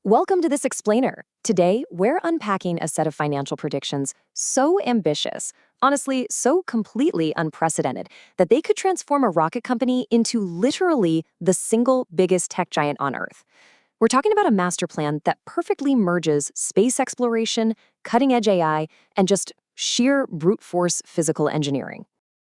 Welcome to This Explainer. Today, we're unpacking a set of financial predictions so ambitious, honestly, so completely unprecedented, that they could transform a rocket company into literally the single biggest tech giant on Earth. We're talking about a master plan that perfectly merges space exploration, cutting-edge AI, and just sheer brute force physical engineering.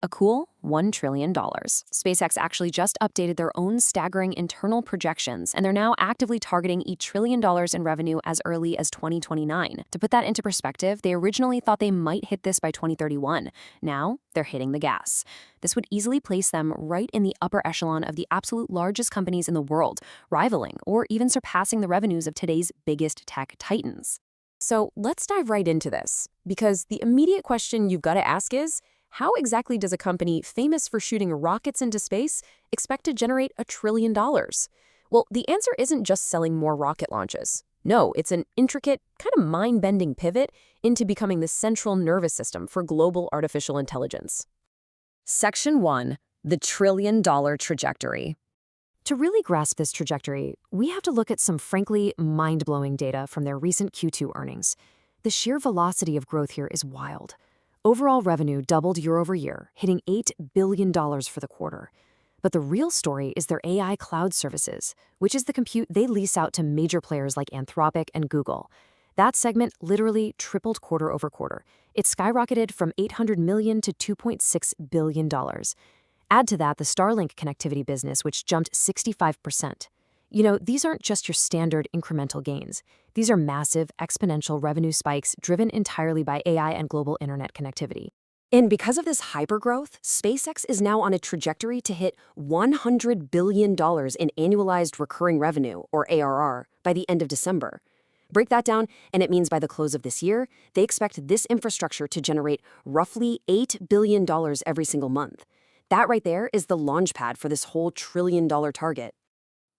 A cool $1 trillion. SpaceX actually just updated their own staggering internal projections, and they're now actively targeting $1 trillion in revenue as early as 2029. To put that into perspective, they originally thought they might hit this by 2031. Now, they're hitting the gas. This would easily place them right in the upper echelon of the absolute largest companies in the world, rivaling or even surpassing the revenues of today's biggest tech titans. So let's dive right into this, because the immediate question you've got to ask is, how exactly does a company famous for shooting rockets into space expect to generate $1 trillion? Well, the answer isn't just selling more rocket launches. No, it's an intricate, kind of mind-bending pivot into becoming the central nervous system for global artificial intelligence. Section 1. The $1 trillion trajectory. To really grasp this trajectory, we have to look at some frankly mind-blowing data from their recent Q2 earnings. The sheer velocity of growth here is wild. Overall revenue doubled year over year, hitting $8 billion for the quarter. But the real story is their AI cloud services, which is the compute they lease out to major players like Anthropic and Google. That segment literally tripled quarter over quarter. It skyrocketed from $800 million to $2.6 billion. Add to that the Starlink connectivity business, which jumped 65%. These aren't just your standard incremental gains. These are massive, exponential revenue spikes driven entirely by AI and global internet connectivity. And because of this hypergrowth, SpaceX is now on a trajectory to hit $100 billion in annualized recurring revenue, or ARR, by the end of December. Break that down, and it means by the close of this year, they expect this infrastructure to generate roughly $8 billion every single month. That right there is the launchpad for this whole $1 trillion target.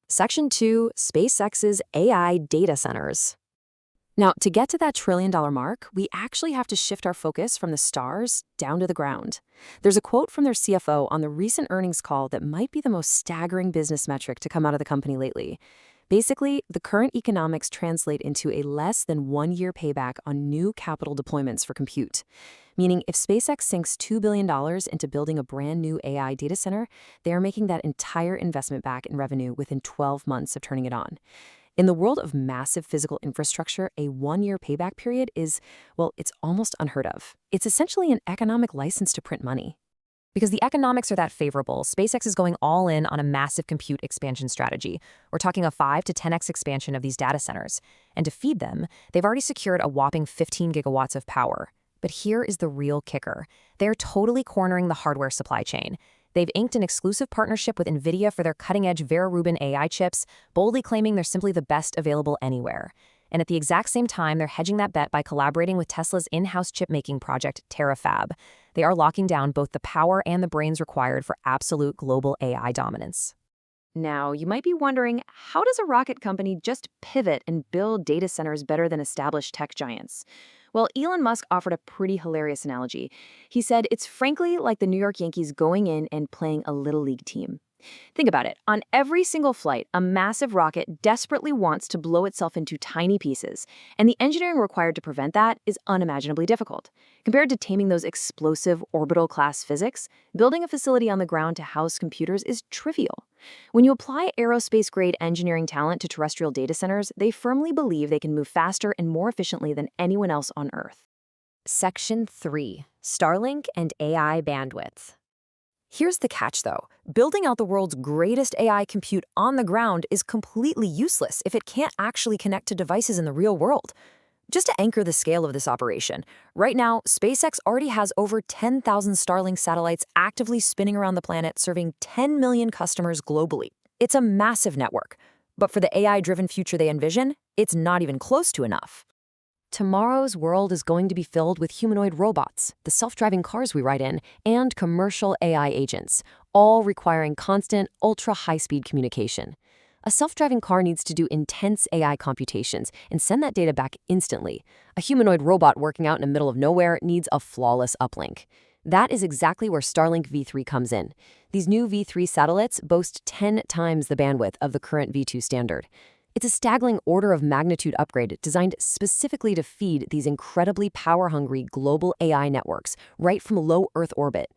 Section 2, SpaceX's AI data centers. Now, to get to that $1 trillion mark, we actually have to shift our focus from the stars down to the ground. There's a quote from their CFO on the recent earnings call that might be the most staggering business metric to come out of the company lately. Basically, the current economics translate into a less than 1-year payback on new capital deployments for compute. Meaning, if SpaceX sinks $2 billion into building a brand new AI data center, they are making that entire investment back in revenue within 12 months of turning it on. In the world of massive physical infrastructure, a 1-year payback period is, well, it's almost unheard of. It's essentially an economic license to print money. Because the economics are that favorable, SpaceX is going all in on a massive compute expansion strategy. We're talking a 5 to 10x expansion of these data centers. And to feed them, they've already secured a whopping 15 gigawatts of power. But here is the real kicker. They're totally cornering the hardware supply chain. They've inked an exclusive partnership with NVIDIA for their cutting-edge Vera Rubin AI chips, boldly claiming they're simply the best available anywhere. And at the exact same time, they're hedging that bet by collaborating with Tesla's in-house chip-making project, TerraFab. They are locking down both the power and the brains required for absolute global AI dominance. Now, you might be wondering, how does a rocket company just pivot and build data centers better than established tech giants? Well, Elon Musk offered a pretty hilarious analogy. He said it's frankly like the New York Yankees going in and playing a little league team. Think about it. On every single flight, a massive rocket desperately wants to blow itself into tiny pieces, and the engineering required to prevent that is unimaginably difficult. Compared to taming those explosive orbital-class physics, building a facility on the ground to house computers is trivial. When you apply aerospace-grade engineering talent to terrestrial data centers, they firmly believe they can move faster and more efficiently than anyone else on Earth. Section 3. Starlink and AI bandwidth. Here's the catch, though. Building out the world's greatest AI compute on the ground is completely useless if it can't actually connect to devices in the real world. Just to anchor the scale of this operation, right now, SpaceX already has over 10,000 Starlink satellites actively spinning around the planet, serving 10 million customers globally. It's a massive network. But for the AI-driven future they envision, it's not even close to enough. Tomorrow's world is going to be filled with humanoid robots, the self-driving cars we ride in, and commercial AI agents, all requiring constant, ultra-high-speed communication. A self-driving car needs to do intense AI computations and send that data back instantly. A humanoid robot working out in the middle of nowhere needs a flawless uplink. That is exactly where Starlink V3 comes in. These new V3 satellites boast 10 times the bandwidth of the current V2 standard. It's a staggering order of magnitude upgrade designed specifically to feed these incredibly power-hungry global AI networks right from low Earth orbit.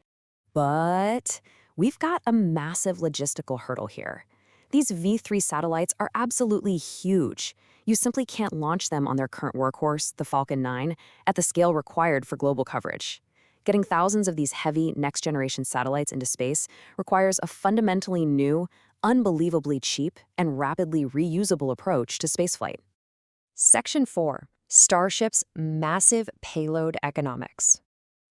But we've got a massive logistical hurdle here. These V3 satellites are absolutely huge. You simply can't launch them on their current workhorse, the Falcon 9, at the scale required for global coverage. Getting thousands of these heavy next-generation satellites into space requires a fundamentally new, unbelievably cheap, and rapidly reusable approach to spaceflight. Section 4. Starship's massive payload economics.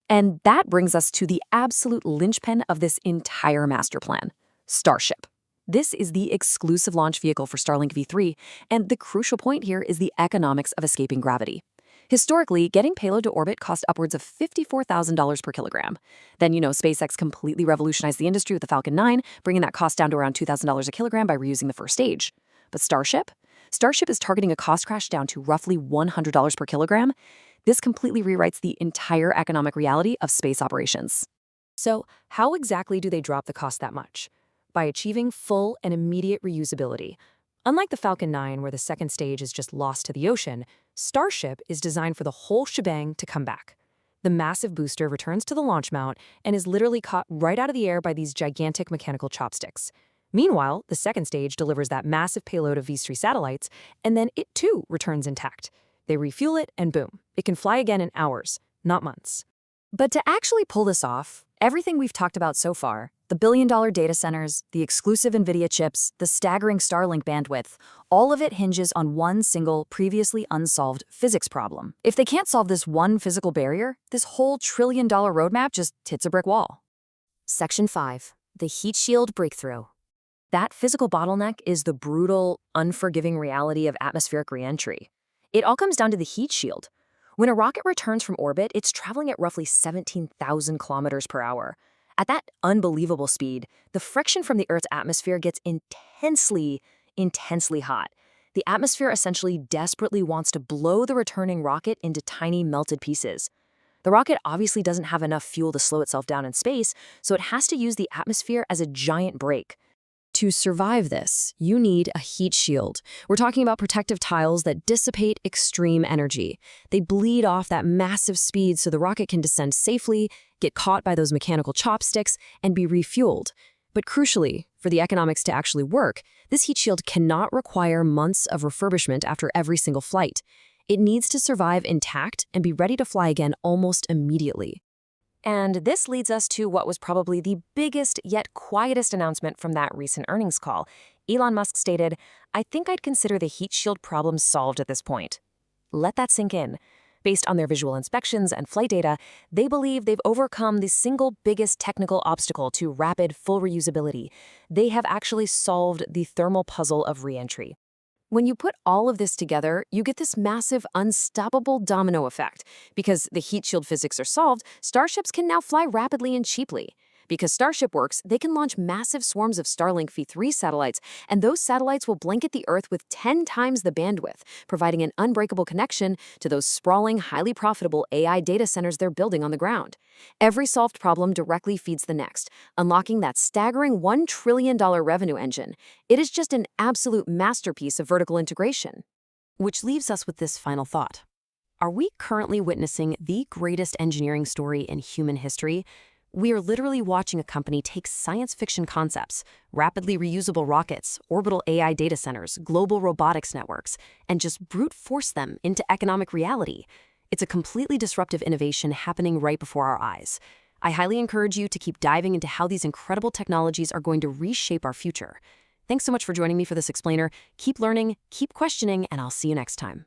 And that brings us to the absolute linchpin of this entire master plan, Starship. This is the exclusive launch vehicle for Starlink V3, and the crucial point here is the economics of escaping gravity. Historically, getting payload to orbit cost upwards of $54,000 per kilogram. Then, SpaceX completely revolutionized the industry with the Falcon 9, bringing that cost down to around $2,000 a kilogram by reusing the first stage. But Starship is targeting a cost crash down to roughly $100 per kilogram. This completely rewrites the entire economic reality of space operations. So, how exactly do they drop the cost that much? By achieving full and immediate reusability. Unlike the Falcon 9, where the second stage is just lost to the ocean, Starship is designed for the whole shebang to come back. The massive booster returns to the launch mount and is literally caught right out of the air by these gigantic mechanical chopsticks. Meanwhile, the second stage delivers that massive payload of V3 satellites, and then it too returns intact. They refuel it, and boom, it can fly again in hours, not months. But to actually pull this off, everything we've talked about so far, the billion-dollar data centers, the exclusive NVIDIA chips, the staggering Starlink bandwidth, all of it hinges on one single, previously unsolved physics problem. If they can't solve this one physical barrier, this whole trillion-dollar roadmap just hits a brick wall. Section 5. The heat shield breakthrough. That physical bottleneck is the brutal, unforgiving reality of atmospheric reentry. It all comes down to the heat shield. When a rocket returns from orbit, it's traveling at roughly 17,000 kilometers per hour. At that unbelievable speed, the friction from the Earth's atmosphere gets intensely hot. The atmosphere essentially desperately wants to blow the returning rocket into tiny melted pieces. The rocket obviously doesn't have enough fuel to slow itself down in space, so it has to use the atmosphere as a giant brake. To survive this, you need a heat shield. We're talking about protective tiles that dissipate extreme energy. They bleed off that massive speed so the rocket can descend safely, get caught by those mechanical chopsticks, and be refueled. But crucially, for the economics to actually work, this heat shield cannot require months of refurbishment after every single flight. It needs to survive intact and be ready to fly again almost immediately. And this leads us to what was probably the biggest yet quietest announcement from that recent earnings call. Elon Musk stated, "I think I'd consider the heat shield problem solved at this point." Let that sink in. Based on their visual inspections and flight data, they believe they've overcome the single biggest technical obstacle to rapid, full reusability. They have actually solved the thermal puzzle of reentry. When you put all of this together, you get this massive, unstoppable domino effect. Because the heat shield physics are solved, starships can now fly rapidly and cheaply. Because Starship works, they can launch massive swarms of Starlink V3 satellites, and those satellites will blanket the Earth with 10 times the bandwidth, providing an unbreakable connection to those sprawling, highly profitable AI data centers they're building on the ground. Every solved problem directly feeds the next, unlocking that staggering $1 trillion revenue engine. It is just an absolute masterpiece of vertical integration. Which leaves us with this final thought. Are we currently witnessing the greatest engineering story in human history? We are literally watching a company take science fiction concepts, rapidly reusable rockets, orbital AI data centers, global robotics networks, and just brute force them into economic reality. It's a completely disruptive innovation happening right before our eyes. I highly encourage you to keep diving into how these incredible technologies are going to reshape our future. Thanks so much for joining me for this explainer. Keep learning, keep questioning, and I'll see you next time.